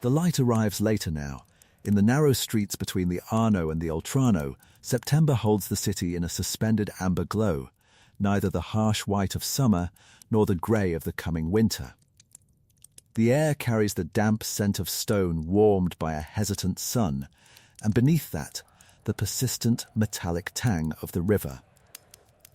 The light arrives later now. In the narrow streets between the Arno and the Oltrarno, September holds the city in a suspended amber glow, neither the harsh white of summer nor the grey of the coming winter. The air carries the damp scent of stone warmed by a hesitant sun, and beneath that, the persistent metallic tang of the river.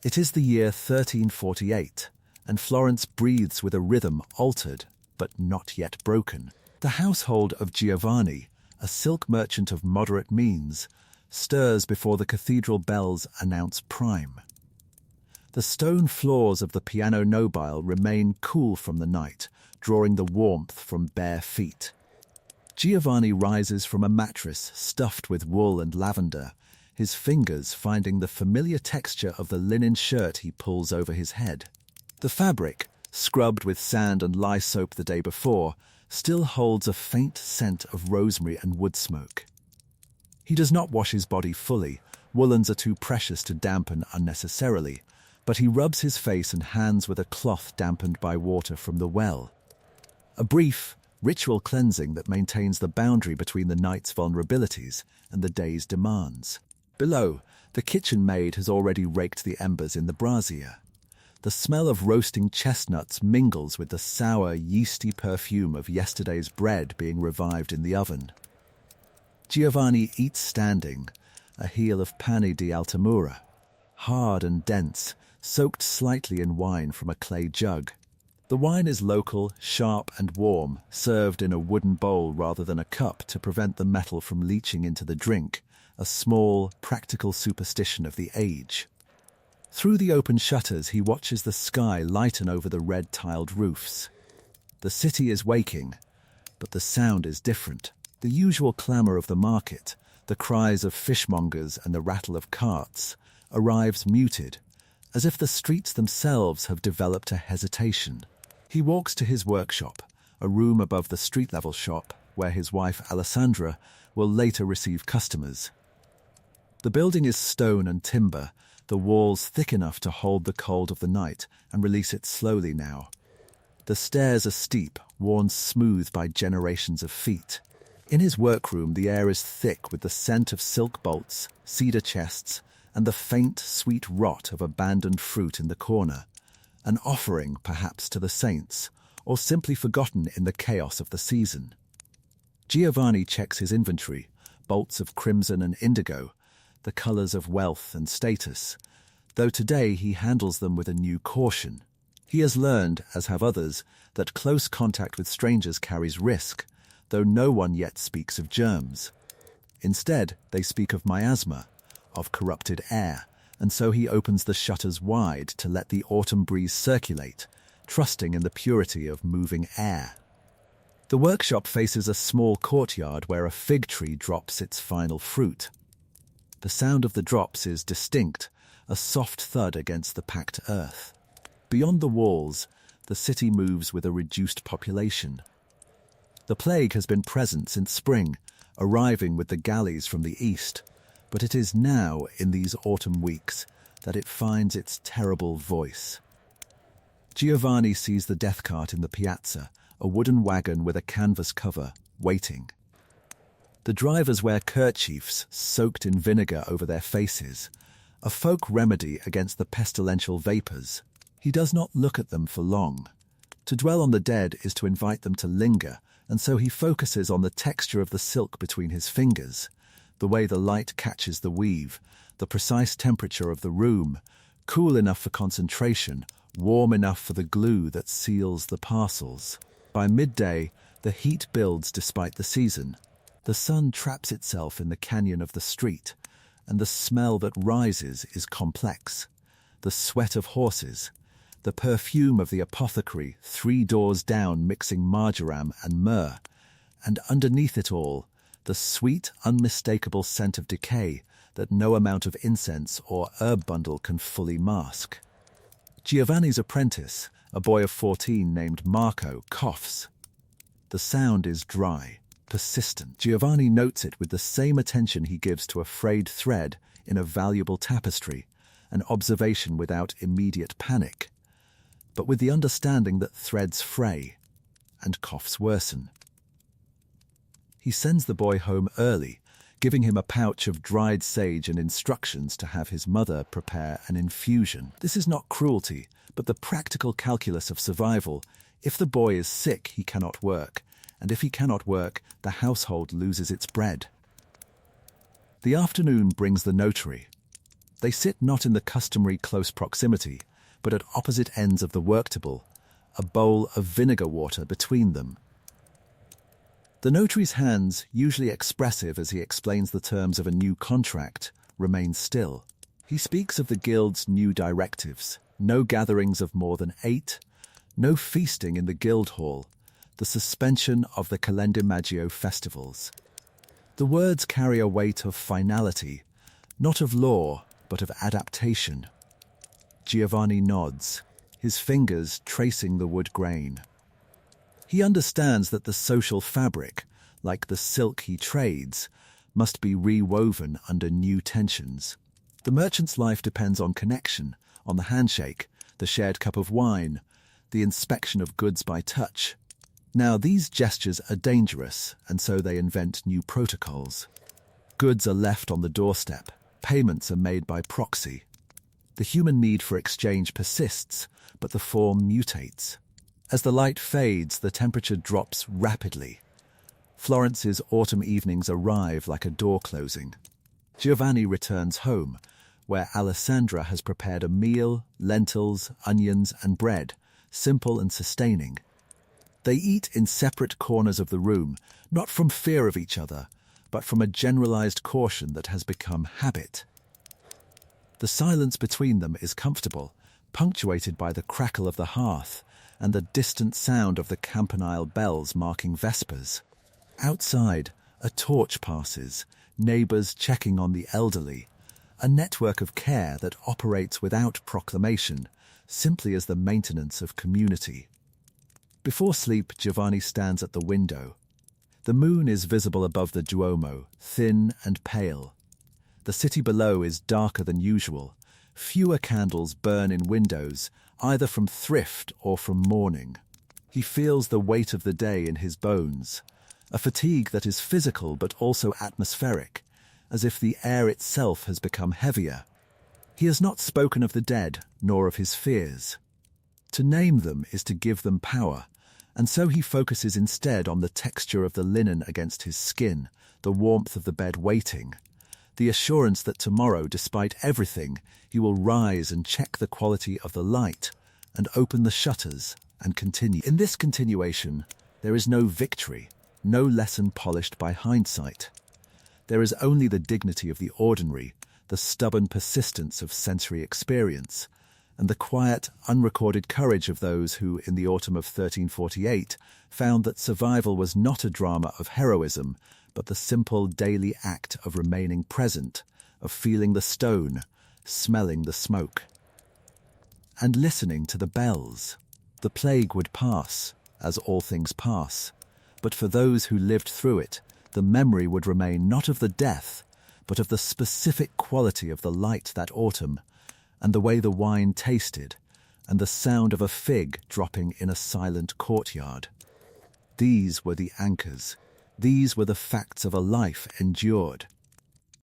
It is the year 1348, and Florence breathes with a rhythm altered, but not yet broken. The household of Giovanni, a silk merchant of moderate means, stirs before the cathedral bells announce prime. The stone floors of the piano nobile remain cool from the night, drawing the warmth from bare feet. Giovanni rises from a mattress stuffed with wool and lavender, his fingers finding the familiar texture of the linen shirt he pulls over his head. The fabric, scrubbed with sand and lye soap the day before, still holds a faint scent of rosemary and wood smoke. He does not wash his body fully, woolens are too precious to dampen unnecessarily, but he rubs his face and hands with a cloth dampened by water from the well. A brief, ritual cleansing that maintains the boundary between the night's vulnerabilities and the day's demands. Below, the kitchen maid has already raked the embers in the brazier. The smell of roasting chestnuts mingles with the sour, yeasty perfume of yesterday's bread being revived in the oven. Giovanni eats standing, a heel of pane di Altamura, hard and dense, soaked slightly in wine from a clay jug. The wine is local, sharp and warm, served in a wooden bowl rather than a cup to prevent the metal from leaching into the drink, a small, practical superstition of the age. Through the open shutters he watches the sky lighten over the red-tiled roofs. The city is waking, but the sound is different. The usual clamour of the market, the cries of fishmongers and the rattle of carts, arrives muted, as if the streets themselves have developed a hesitation. He walks to his workshop, a room above the street-level shop, where his wife Alessandra will later receive customers. The building is stone and timber, the walls thick enough to hold the cold of the night and release it slowly now. The stairs are steep, worn smooth by generations of feet. In his workroom, the air is thick with the scent of silk bolts, cedar chests, and the faint, sweet rot of abandoned fruit in the corner, an offering, perhaps, to the saints, or simply forgotten in the chaos of the season. Giovanni checks his inventory, bolts of crimson and indigo, the colours of wealth and status, though today he handles them with a new caution. He has learned, as have others, that close contact with strangers carries risk, though no one yet speaks of germs. Instead, they speak of miasma, of corrupted air, and so he opens the shutters wide to let the autumn breeze circulate, trusting in the purity of moving air. The workshop faces a small courtyard where a fig tree drops its final fruit. The sound of the drops is distinct, a soft thud against the packed earth. Beyond the walls, the city moves with a reduced population. The plague has been present since spring, arriving with the galleys from the east, but it is now, in these autumn weeks, that it finds its terrible voice. Giovanni sees the death cart in the piazza, a wooden wagon with a canvas cover, waiting. The drivers wear kerchiefs soaked in vinegar over their faces, a folk remedy against the pestilential vapours. He does not look at them for long. To dwell on the dead is to invite them to linger, and so he focuses on the texture of the silk between his fingers, the way the light catches the weave, the precise temperature of the room, cool enough for concentration, warm enough for the glue that seals the parcels. By midday, the heat builds despite the season. The sun traps itself in the canyon of the street, and the smell that rises is complex. The sweat of horses, the perfume of the apothecary 3 doors down mixing marjoram and myrrh, and underneath it all, the sweet, unmistakable scent of decay that no amount of incense or herb bundle can fully mask. Giovanni's apprentice, a boy of 14 named Marco, coughs. The sound is dry, persistent. Giovanni notes it with the same attention he gives to a frayed thread in a valuable tapestry, an observation without immediate panic, but with the understanding that threads fray and coughs worsen. He sends the boy home early, giving him a pouch of dried sage and instructions to have his mother prepare an infusion. This is not cruelty, but the practical calculus of survival. If the boy is sick, he cannot work, and if he cannot work, the household loses its bread. The afternoon brings the notary. They sit not in the customary close proximity, but at opposite ends of the work table, a bowl of vinegar water between them. The notary's hands, usually expressive as he explains the terms of a new contract, remain still. He speaks of the guild's new directives: no gatherings of more than 8, no feasting in the guild hall, the suspension of the Calendimaggio festivals. The words carry a weight of finality, not of law, but of adaptation. Giovanni nods, his fingers tracing the wood grain. He understands that the social fabric, like the silk he trades, must be rewoven under new tensions. The merchant's life depends on connection, on the handshake, the shared cup of wine, the inspection of goods by touch. Now, these gestures are dangerous, and so they invent new protocols. Goods are left on the doorstep. Payments are made by proxy. The human need for exchange persists, but the form mutates. As the light fades, the temperature drops rapidly. Florence's autumn evenings arrive like a door closing. Giovanni returns home, where Alessandra has prepared a meal: lentils, onions, and bread, simple and sustaining. They eat in separate corners of the room, not from fear of each other, but from a generalized caution that has become habit. The silence between them is comfortable, punctuated by the crackle of the hearth and the distant sound of the campanile bells marking vespers. Outside, a torch passes, neighbors checking on the elderly, a network of care that operates without proclamation, simply as the maintenance of community. Before sleep, Giovanni stands at the window. The moon is visible above the Duomo, thin and pale. The city below is darker than usual. Fewer candles burn in windows, either from thrift or from mourning. He feels the weight of the day in his bones, a fatigue that is physical but also atmospheric, as if the air itself has become heavier. He has not spoken of the dead, nor of his fears. To name them is to give them power, and so he focuses instead on the texture of the linen against his skin, the warmth of the bed waiting, the assurance that tomorrow, despite everything, he will rise and check the quality of the light and open the shutters and continue. In this continuation, there is no victory, no lesson polished by hindsight. There is only the dignity of the ordinary, the stubborn persistence of sensory experience, and the quiet, unrecorded courage of those who, in the autumn of 1348, found that survival was not a drama of heroism, but the simple daily act of remaining present, of feeling the stone, smelling the smoke, and listening to the bells. The plague would pass, as all things pass, but for those who lived through it, the memory would remain not of the death, but of the specific quality of the light that autumn, and the way the wine tasted, and the sound of a fig dropping in a silent courtyard. These were the anchors. These were the facts of a life endured.